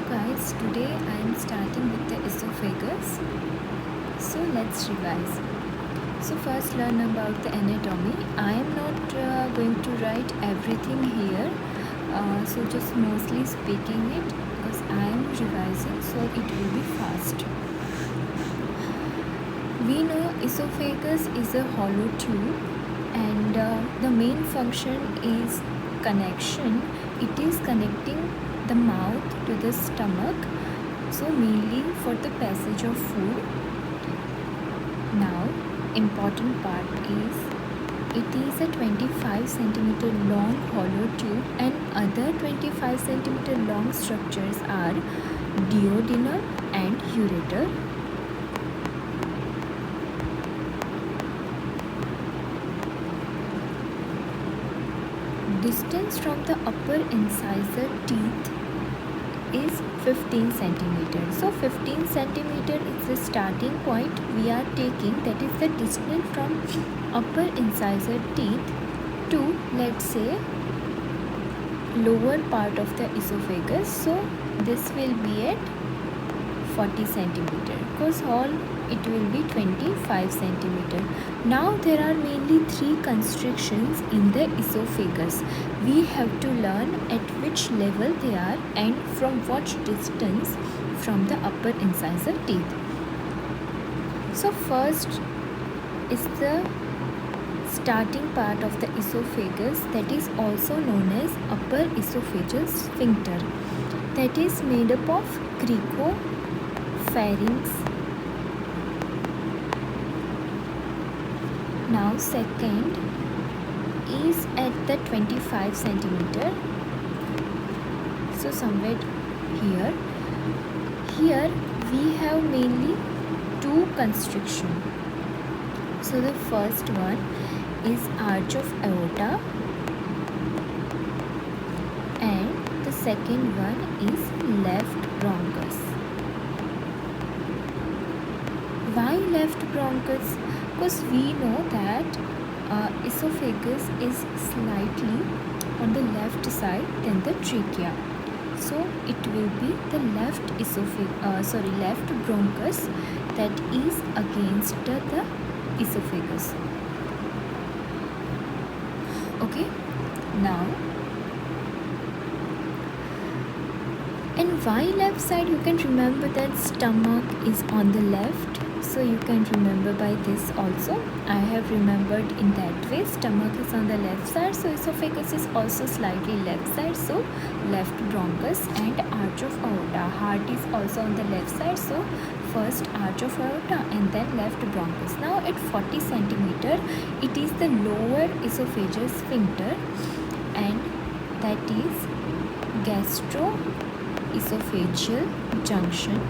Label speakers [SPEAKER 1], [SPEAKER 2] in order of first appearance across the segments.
[SPEAKER 1] Guys, today I am starting with the esophagus. So let's revise. So first learn about the anatomy. I am not going to write everything here. So just mostly speaking it because I am revising, so it will be fast. We know esophagus is a hollow tube and the main function is connection. It is connecting the mouth to the stomach, so mainly for the passage of food. Now important part is it is a 25 centimeter long hollow tube and other 25 centimeter long structures are duodenum and ureter. Distance from the upper incisor teeth is 15 centimeter. So 15 centimeter is the starting point we are taking, that is the distance from upper incisor teeth to, let's say, lower part of the esophagus. So this will be at 40 centimeter because all it will be 25 centimeter. Now there are mainly three constrictions in the esophagus. We have to learn at which level they are and from what distance from the upper incisor teeth. So first is the starting part of the esophagus, that is also known as upper esophageal sphincter, that is made up of cricopharynx. Now second is at the 25 centimeter, so somewhere here we have mainly two constriction. So the first one is arch of aorta and the second one is left bronchus. Why left bronchus? Because we know that esophagus is slightly on the left side than the trachea, so it will be the left bronchus that is against the esophagus. Okay, now and why left side? You can remember that stomach is on the left, so you can remember by this also. I have remembered in that way. Stomach is on the left side, so esophagus is also slightly left side, so left bronchus. And arch of aorta, heart is also on the left side, so first arch of aorta and then left bronchus. Now at 40 centimeter it is the lower esophageal sphincter and that is gastroesophageal junction.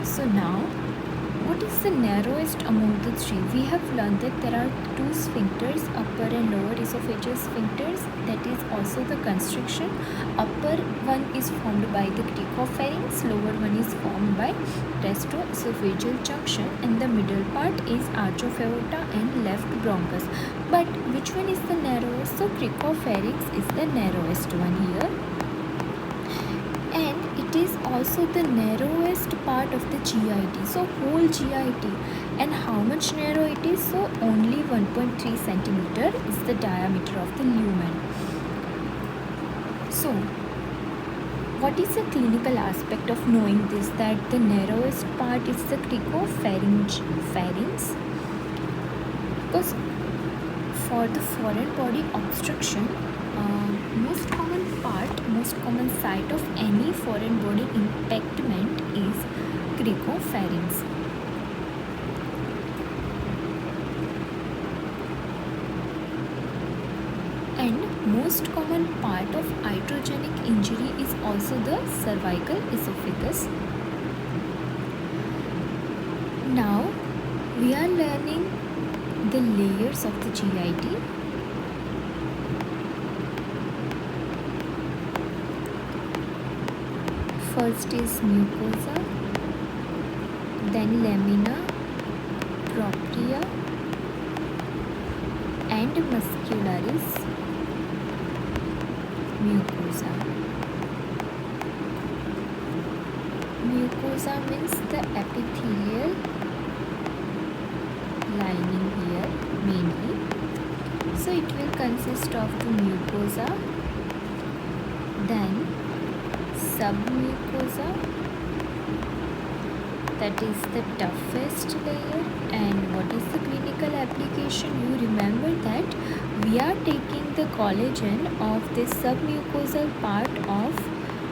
[SPEAKER 1] So now, what is the narrowest among the three? We have learned that there are two sphincters, upper and lower esophageal sphincters. That is also the constriction. Upper one is formed by the cricopharynx, lower one is formed by gastroesophageal junction, and the middle part is arch of aorta and left bronchus. But which one is the narrowest? So cricopharynx is the narrowest one here. And it is also the narrowest part of the GIT, so whole GIT. And how much narrow it is? So only 1.3 centimeter is the diameter of the lumen. So what is the clinical aspect of knowing this, that the narrowest part is the cricopharynx? Because for the foreign body obstruction, most common site of any foreign body impactment is cricopharynx. And most common part of iatrogenic injury is also the cervical esophagus. Now we are learning the layers of the GIT. First is mucosa, then lamina, propria and muscularis mucosa. Mucosa means the epithelial lining here mainly. So it will consist of the mucosa, then submucosa, that is the toughest layer. And what is the clinical application? You remember that we are taking the collagen of the submucosal part of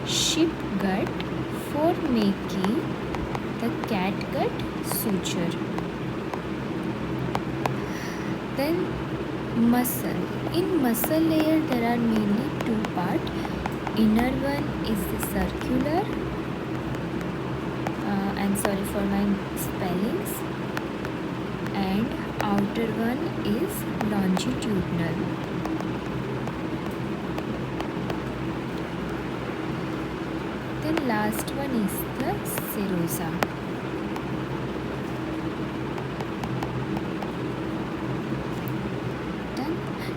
[SPEAKER 1] sheep gut for making the catgut suture. Then muscle. In muscle layer there are mainly two parts. Inner one is the circular, I'm sorry for my spellings, and outer one is longitudinal. Then last one is the serosa.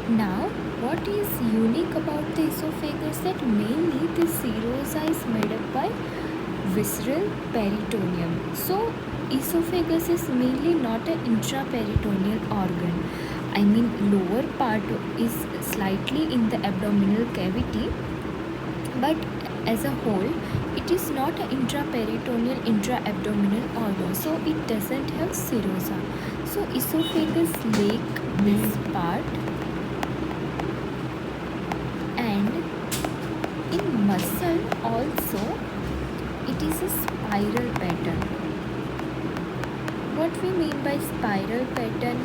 [SPEAKER 1] Now, what is unique about the esophagus? That mainly the serosa is made up by visceral peritoneum. So, esophagus is mainly not an intraperitoneal organ. I mean, lower part is slightly in the abdominal cavity, but as a whole, it is not an intraperitoneal, intra-abdominal organ. So, it doesn't have serosa. So, esophagus lack this part. In muscle also it is a spiral pattern. What we mean by spiral pattern?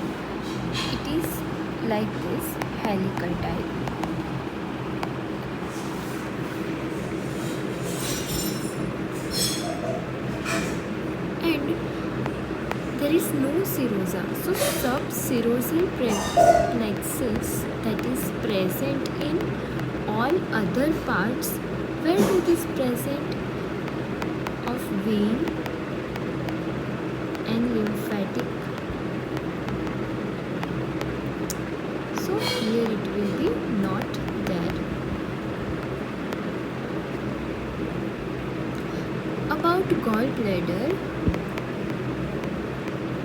[SPEAKER 1] It is like this, helical type. And there is no serosa. So subserosal plexus that is present in all other parts. Where it is present? Of vein and lymphatic. So here it will be not there. About gallbladder,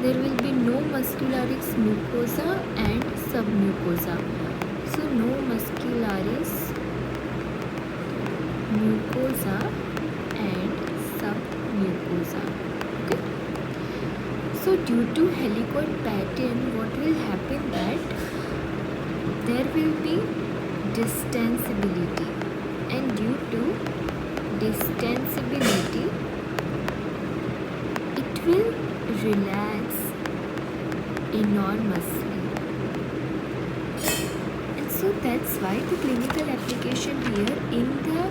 [SPEAKER 1] there will be no muscularis mucosa and submucosa. So no muscularis mucosa and submucosa. Okay. So due to helicoid pattern, what will happen that there will be distensibility, and due to distensibility, it will relax enormously. And so that's why the clinical application here in the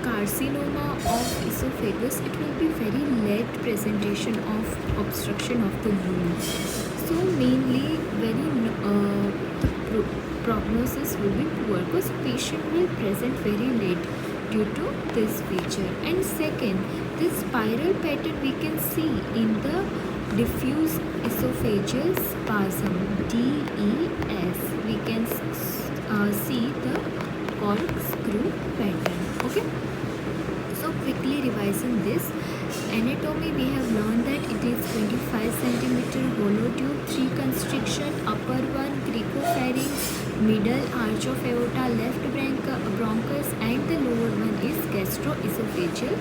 [SPEAKER 1] carcinoma of esophagus, it will be very late presentation of obstruction of the wound. So mainly the prognosis will be poor because patient will present very late due to this feature. And second, this spiral pattern we can see in the diffuse esophageal spasm, DES. We can see the corkscrew pattern. Okay. So quickly revising this, anatomy we have learned that it is 25 cm hollow tube, 3 constriction, upper one cricopharynx, middle arch of aorta, left bronchus, and the lower one is gastroesophageal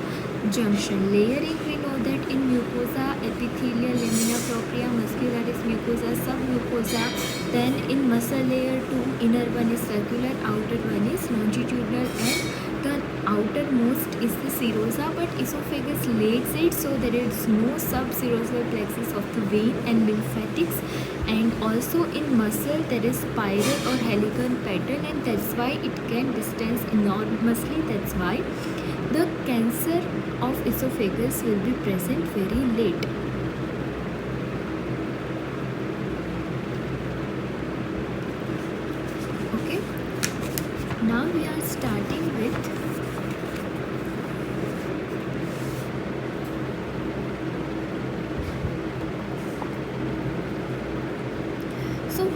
[SPEAKER 1] junction. Layering, we know that in mucosa, epithelial, lamina propria, muscularis mucosa, submucosa. Then in muscle layer 2, inner one is circular, outer one is longitudinal, and the outermost is the serosa, but esophagus lacks it, so there is no subserosal plexus of the vein and lymphatics. And also in muscle there is spiral or helical pattern, and that's why it can distance enormously. That's why the cancer of esophagus will be present very late. Okay, now we are starting with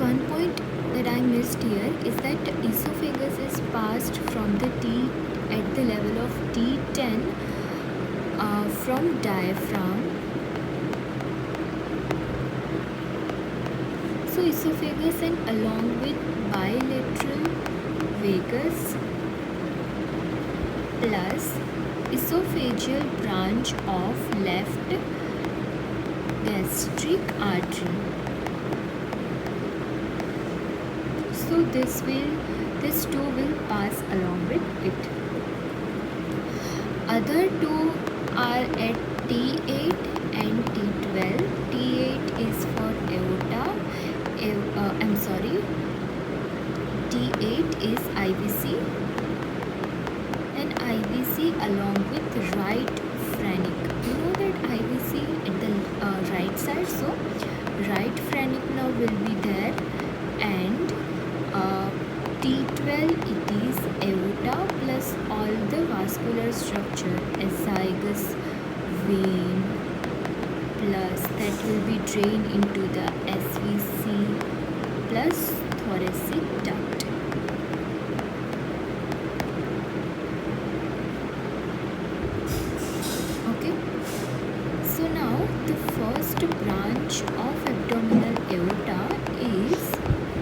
[SPEAKER 1] one point that I missed here is that esophagus is passed from the T at the level of T10 from diaphragm. So esophagus and along with bilateral vagus plus esophageal branch of left gastric artery. So this two will pass along with it. Other two are at T8 and T12. T8 is for aorta. T8 is IVC, and IVC along with right phrenic. You know that IVC at the right side, so right phrenic nerve will be there, and T12 it is aorta plus all the vascular structure, esophagus, vein, plus that will be drained into the SVC plus thoracic duct. Okay, so now the first branch of abdominal aorta is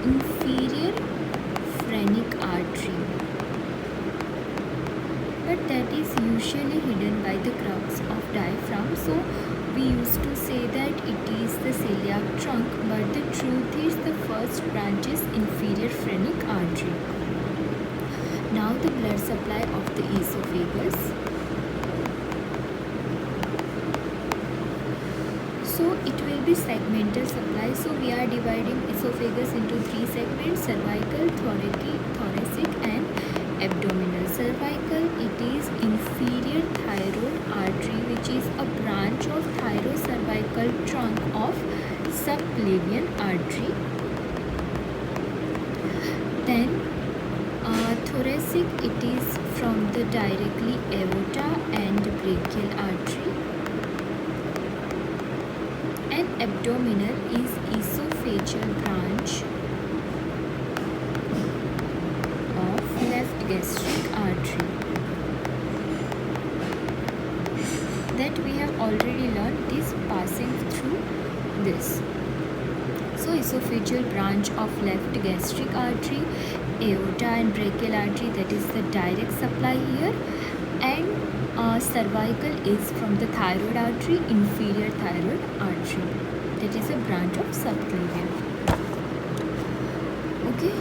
[SPEAKER 1] inferior phrenic artery, but that is usually hidden by the crux of diaphragm. So we used to say that it is the celiac trunk, but the truth is the first branch is inferior phrenic artery. Now the blood supply of the esophagus. So it will be segmental supply. So we are dividing esophagus into three segments: cervical, thoracic and abdominal. Cervical, it is inferior thyroid artery, which is a branch of thyrocervical trunk of subclavian artery. Then thoracic, it is from the directly aorta and brachial artery. And abdominal is esophageal branch of left gastric artery. That we have already learned is passing through this. So esophageal branch of left gastric artery, aorta and brachial artery, that is the direct supply here, and cervical is from the thyroid artery, inferior thyroid artery, that is a branch of subclavian. Okay,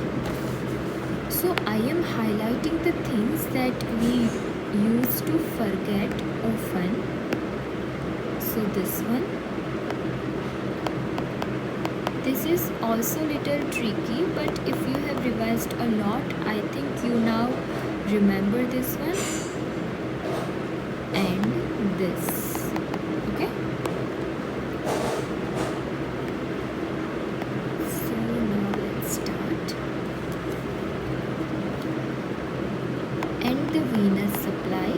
[SPEAKER 1] so I am highlighting the things that we used to forget often. So this one, this is also little tricky, but if you have revised a lot, I think you now remember this one and this. Okay, so now let's start. And the venous supply.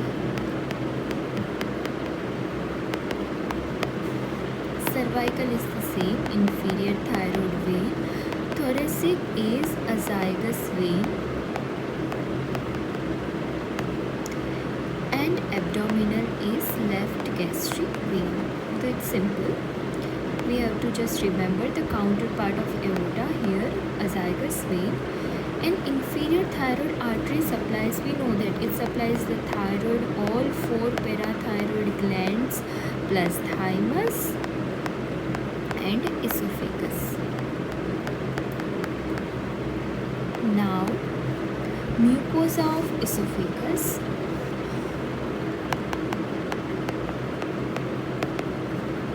[SPEAKER 1] Cervical is the same, inferior thyroid vein. Thoracic is esophagus vein. And abdominal is left gastric vein. So it's simple. We have to just remember the counterpart of aorta here, esophagus vein. And inferior thyroid artery supplies, we know that it supplies the thyroid, all four parathyroid glands plus thymus and esophagus. Now, mucosa of esophagus.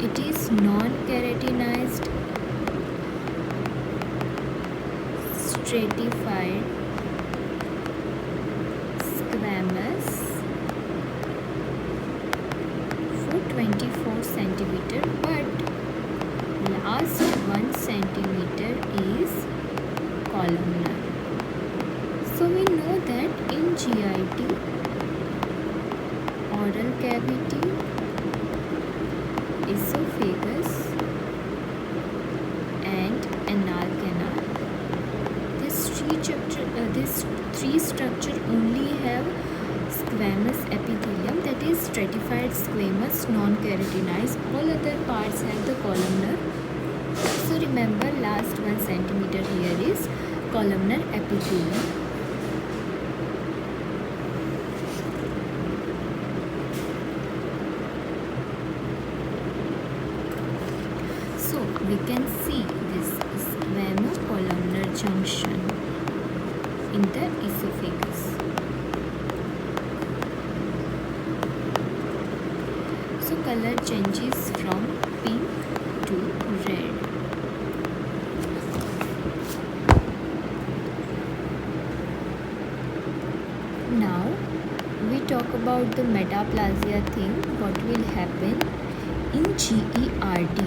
[SPEAKER 1] It is non-keratinized, stratified, squamous for 24 centimeter, but last 1 centimeter is columnar. So we know that in GIT, oral cavity, esophagus and anal canal. structure only have squamous epithelium, that is stratified squamous non-keratinized. All other parts have the columnar. So remember, last 1 centimeter here is columnar epithelium. So we can see this squamo-columnar junction in the esophagus. So color changes from pink to red. Now we talk about the metaplasia thing. What will happen in GERD,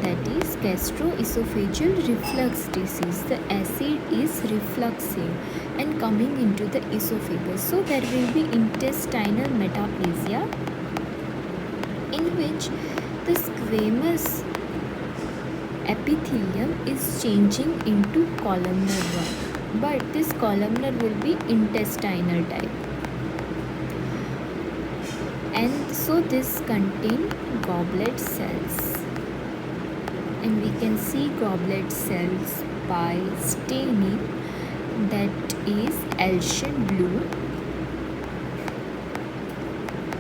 [SPEAKER 1] that is gastroesophageal reflux disease? The acid is refluxing and coming into the esophagus. So there will be intestinal metaplasia, in which the squamous epithelium is changing into columnar one, but this columnar will be intestinal type, and so this contain goblet cells, and we can see goblet cells by staining, that is Alcian blue,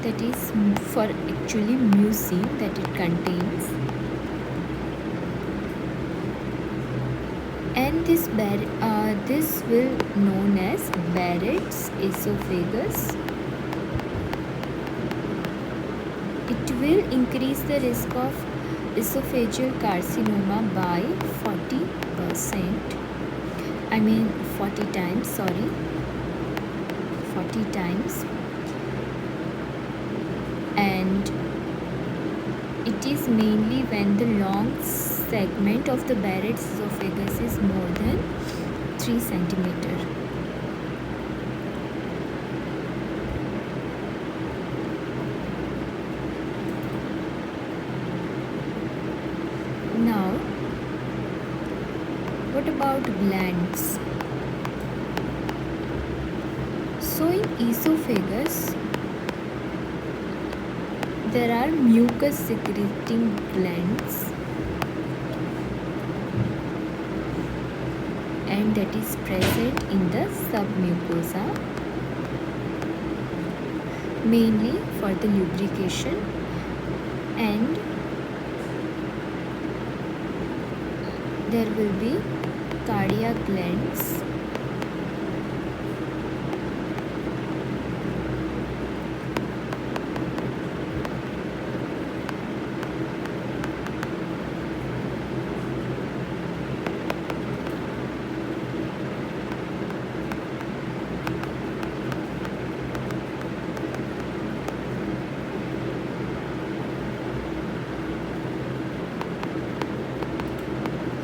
[SPEAKER 1] that is for actually mucin that it contains. And this will known as Barrett's esophagus. It will increase the risk of esophageal carcinoma by 40%. I mean 40 times, sorry, 40 times. And it is mainly when the long segment of the Barrett's esophagus is more than 3 centimeter. Now, what about glands? So in esophagus, there are mucus secreting glands, and that is present in the submucosa, mainly for the lubrication, and there will be cardiac glands,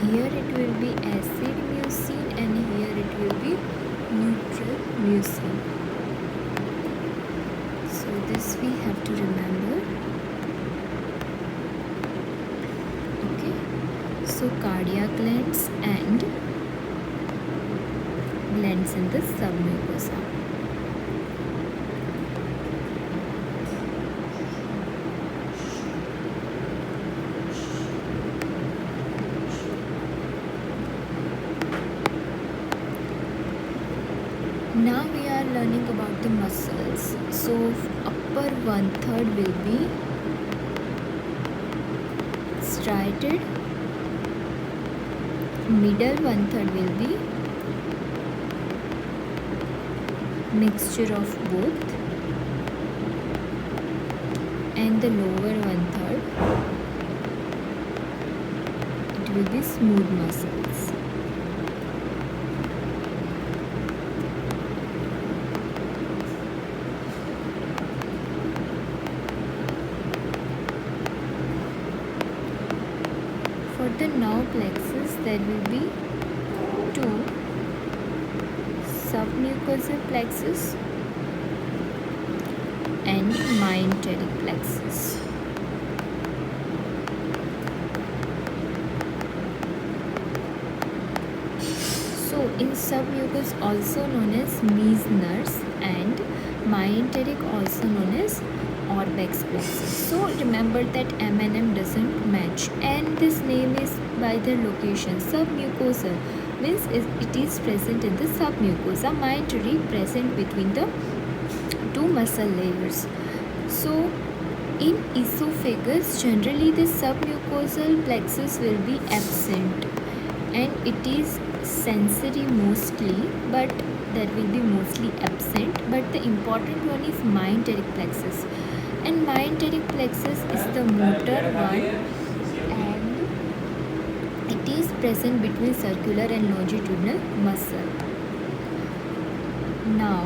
[SPEAKER 1] here it will be acid mucin and here it will be neutral mucin. So this we have to remember. Okay, so cardiac glands and glands in the submucosa. Now we are learning about the muscles. So upper 1/3 will be striated, middle 1/3 will be mixture of both, and the lower 1/3 it will be smooth muscles. For the nerve plexus, there will be 2 submucosal plexus and myenteric plexus. So in submucous also known as Meissner's and myenteric also known as Orbeck's plexus. So remember that M and M doesn't match, and this name is by their location. Submucosal means it is present in the submucosa, myenteric present between the two muscle layers. So in esophagus generally the submucosal plexus will be absent and it is sensory mostly, but that will be mostly absent, but the important one is myenteric plexus, and myenteric plexus is the motor one and it is present between circular and longitudinal muscle. Now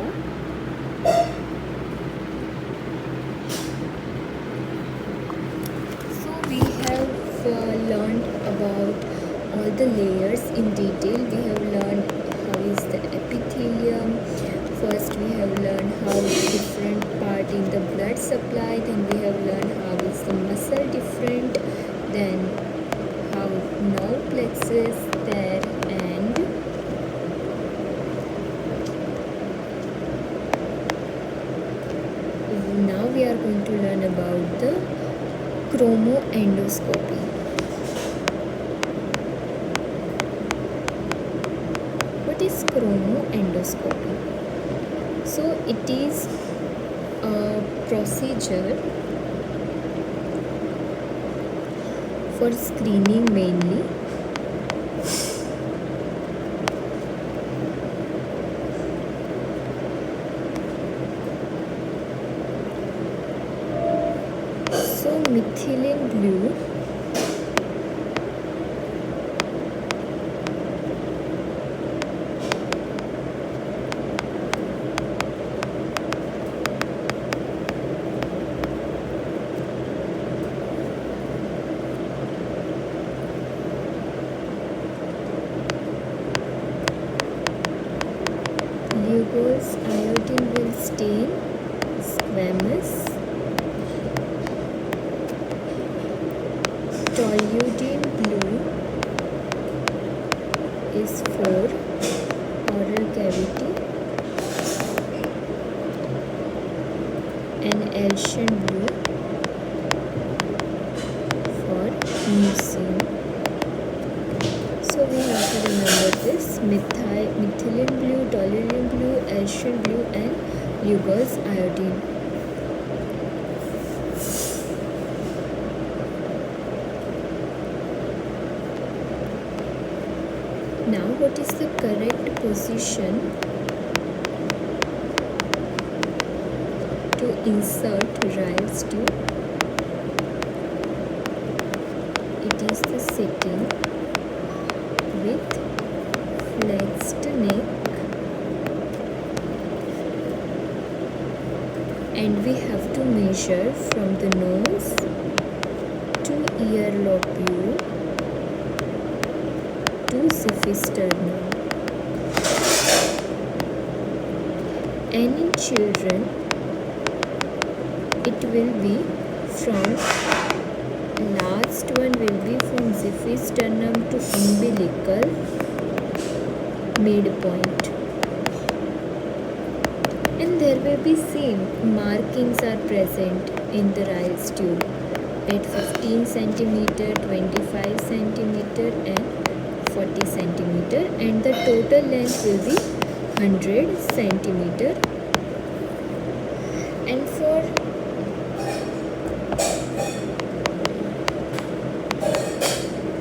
[SPEAKER 1] we have learned about all the layers in detail. We have learned how is the epithelium. First we have learned how different part in the blood supply. Then we have learned how is the muscle different. Then how nerve plexus there, and now we are going to learn about the chromoendoscopy. What is chromoendoscopy? So it is a procedure for screening mainly. So methylene blue Lugol's iodine will stain squamous. Toluidine blue is for oral cavity, and Elsham blue for mucin. So we have to remember this: methylene blue, toluidine blue, Elsham blue, and Lugol's iodine. Now, what is the correct position to insert Ryle's tube? It is the sitting with flexed neck, and we have to measure from the nose to ear lobule to Zephysternum. And in children, it will be from last one will be from Zephysternum to umbilical midpoint. And there will be same markings are present in the Ryle's tube at 15 centimeter, 25 centimeter, and 40 centimeter, and the total length will be 100 centimeter. And for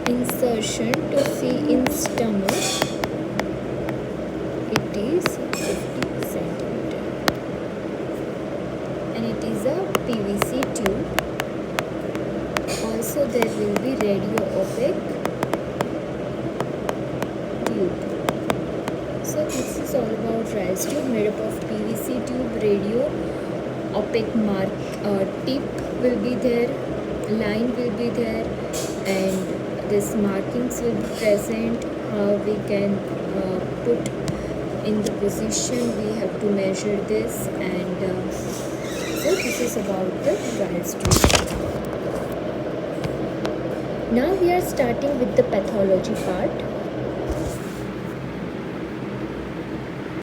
[SPEAKER 1] insertion to see in stomach, it is 50 centimeter, and it is a PVC tube. Also there will be radio opaque tube. So this is all about Ryle's tube, made up of PVC tube, radio opaque tip will be there, line will be there, and this markings will be present. How we can put in the position, we have to measure this, and so this is about the Ryle's tube. Now we are starting with the pathology part.